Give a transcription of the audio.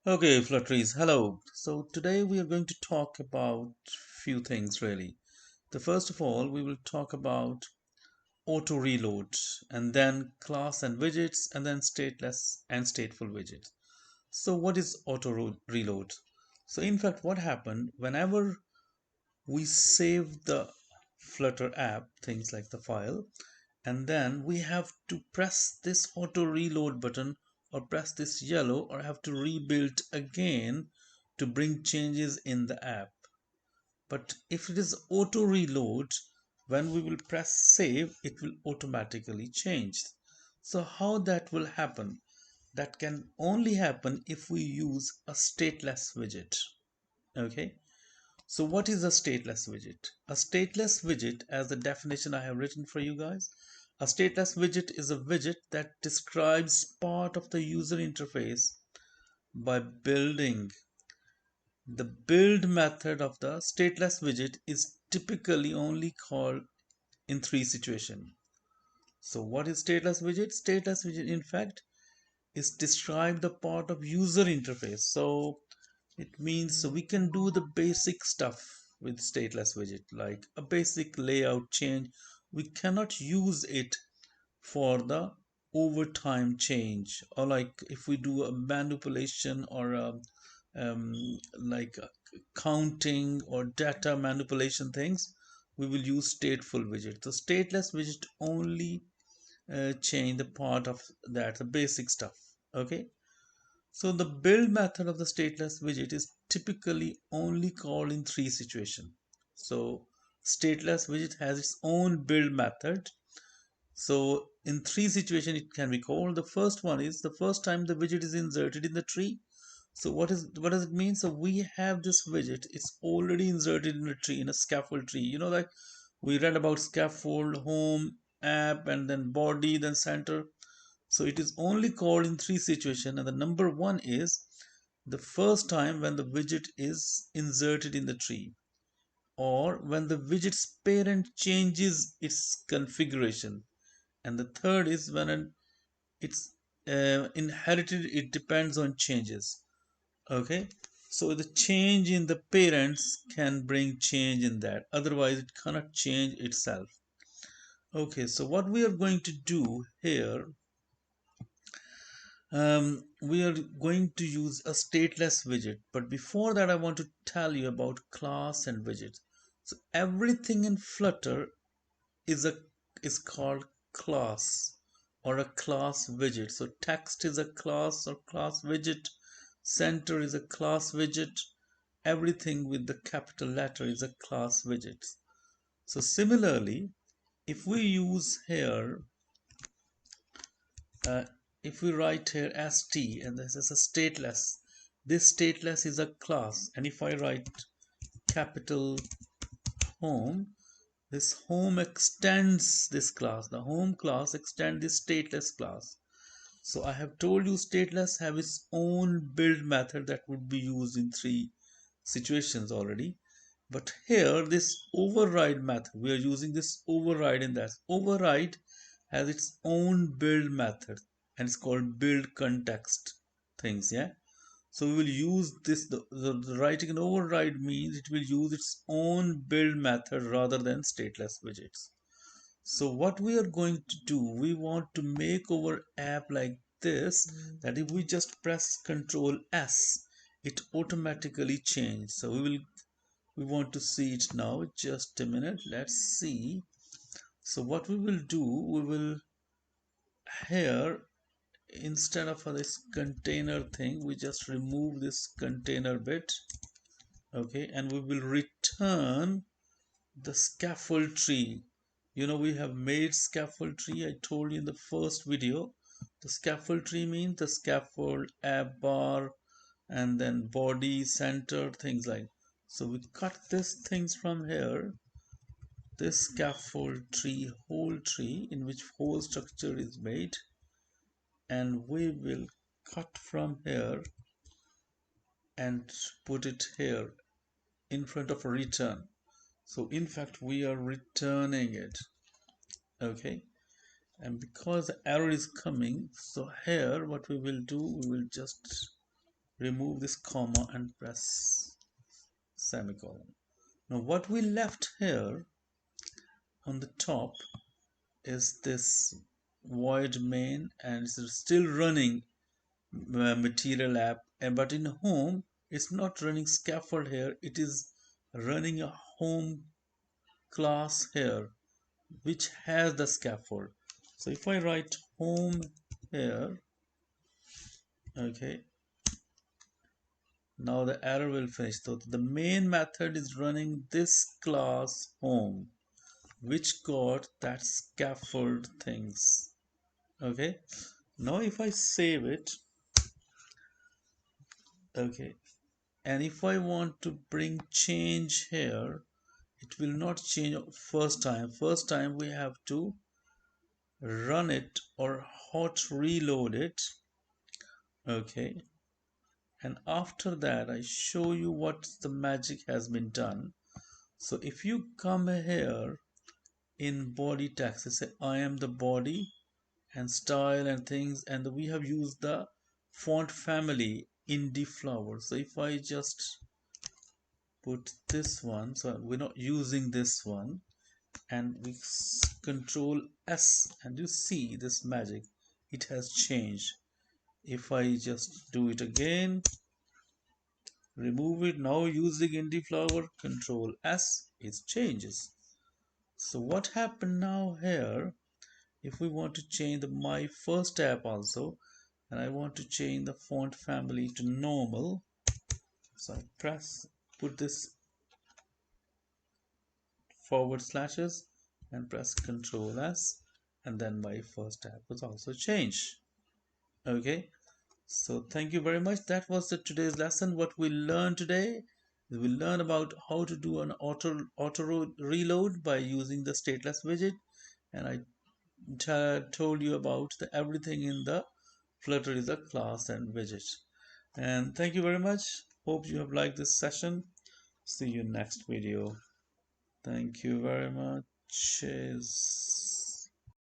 Okay, Flutteries, hello. So today we are going to talk about few things really. The first of all, we will talk about auto reload and then class and widgets and then stateless and stateful widgets. So what is reload? So in fact, what happened whenever we save the Flutter app, things like the file, and then we have to press this auto reload button or press this yellow or have to rebuild again to bring changes in the app. But if it is auto reload, when we will press save, it will automatically change. So how that will happen? That can only happen if we use a stateless widget. Okay, so what is a stateless widget? A stateless widget, as the definition I have written for you guys, a stateless widget is a widget that describes part of the user interface by building. The build method of the stateless widget is typically only called in three situations. So what is stateless widget? Stateless widget in fact is describe the part of user interface. So it means so we can do the basic stuff with stateless widget like a basic layout change. We cannot use it for the overtime change or like if we do a manipulation or like counting or data manipulation things, we will use stateful widget. The stateless widget only change the part of that, the basic stuff. Okay, so the build method of the stateless widget is typically only called in three situations. So stateless widget has its own build method. So in three situations it can be called. The first one is the first time the widget is inserted in the tree. So what does it mean? So we have this widget, it's already inserted in a tree, in a scaffold tree. You know, like we read about scaffold, home, app, and then body, then center. So it is only called in three situations, and the number one is the first time when the widget is inserted in the tree, or when the widget's parent changes its configuration, and the third is when it's inherited, it depends on changes. Okay, so the change in the parents can bring change in that, otherwise it cannot change itself. Okay, so what we are going to do here, we are going to use a stateless widget, but before that I want to tell you about class and widgets. So everything in Flutter is a is called class or a class widget. So text is a class or class widget, center is a class widget, everything with the capital letter is a class widget. So similarly, if we use here uh, if we write here st and this is a stateless, this stateless is a class, and if I write capital home, this home extends this class, the home class extends this stateless class. So I have told you stateless have its own build method that would be used in three situations already. But here this override method, we are using this override in that. Override has its own build method and it's called build context things, yeah. So we will use this, the writing an override means it will use its own build method rather than stateless widgets. So what we are going to do, we want to make our app like this, that if we just press Ctrl S, it automatically changes. So we want to see it now. Just a minute, let's see. So what we will do, we will here, instead of this container thing, we just remove this container bit. Okay, and we will return the scaffold tree. You know, we have made scaffold tree, I told you in the first video. The scaffold tree means the scaffold, app bar, and then body, center, things like. So we cut these things from here, this scaffold tree, whole tree in which whole structure is made, and we will cut from here and put it here in front of a return. So in fact we are returning it. Okay, and because the error is coming, so here what we will do, we will just remove this comma and press semicolon. Now what we left here on the top is this void main, and it's still running material app, and but in home it's not running scaffold here, it is running a home class here which has the scaffold. So if I write home here, okay, now the error will finish. So the main method is running this class home which got that scaffold things. Okay, now if I save it, okay, and if I want to bring change here, it will not change first time we have to run it or hot reload it. Okay, and after that I show you what the magic has been done. So if you come here in body text, say I am the body and style and things, and we have used the font family indie flower. So if I just put this one, so we're not using this one, and we control S, and you see this magic, it has changed. If I just do it again, remove it, now using indie flower, control S, it changes. So what happened now here, if we want to change the my first tab also, and I want to change the font family to normal, so I put this forward slashes and press Ctrl S, and then my first tab was also changed. Okay, so thank you very much. That was today's lesson. What we learned today is we learned about how to do an auto reload by using the stateless widget, and I told you about everything in the Flutter is a class and widget. And thank you very much. Hope you have liked this session. See you next video. Thank you very much. Cheers.